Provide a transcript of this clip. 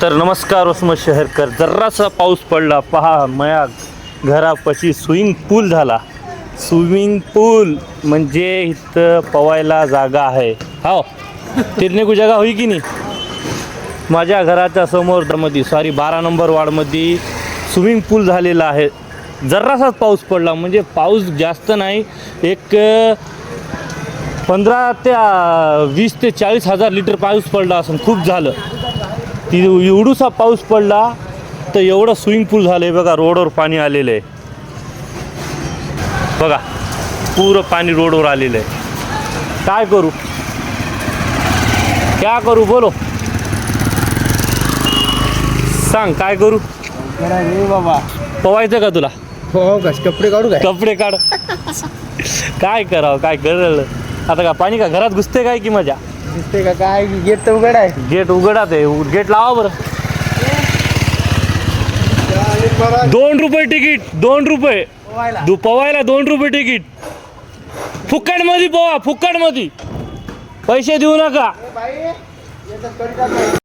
तर नमस्कार वसमत शहरकर. जरासा पाऊस पडला पहा, मया घरापाशी स्विमिंग पूल झाला. स्विमिंग पूल म्हणजे इथं पवायला जागा आहे. हो, तिरने को जागा होई की नाही. माझ्या घराच्या समोर मध्ये 12 नंबर वार्डमध्ये स्विमिंग पूल झालेला आहे. जरासाच पाऊस पडला, म्हणजे पाऊस जास्त नाही, एक 15 ते 20 ते 40 हजार लिटर पाऊस पडला असं. खूप झालं. ती एवढूसा पाऊस पडला तर एवढं स्विमिंग पूल झालं आहे. बघा, रोडवर पाणी आलेलं आहे. बघा, पुरं पाणी रोडवर आलेलं आहे. काय करू, क्या करू, बोलो, सांग काय करू. बाबा पवायचं का तुला? हो का, कपडे काढू काय? कपडे काढ. काय करावं, काय कळलं आता. का पाणी का घरात घुसते काय की मजा दिसते का काय? गेट तर उघड आहे. गेट उघडात आहे. गेट लावा बरं. 2 रुपये तिकीट, 2 रुपये पवायला 2 रुपये तिकीट. फुक्कट मध्ये पवा, फुक्कट मध्ये, पैसे देऊ नका.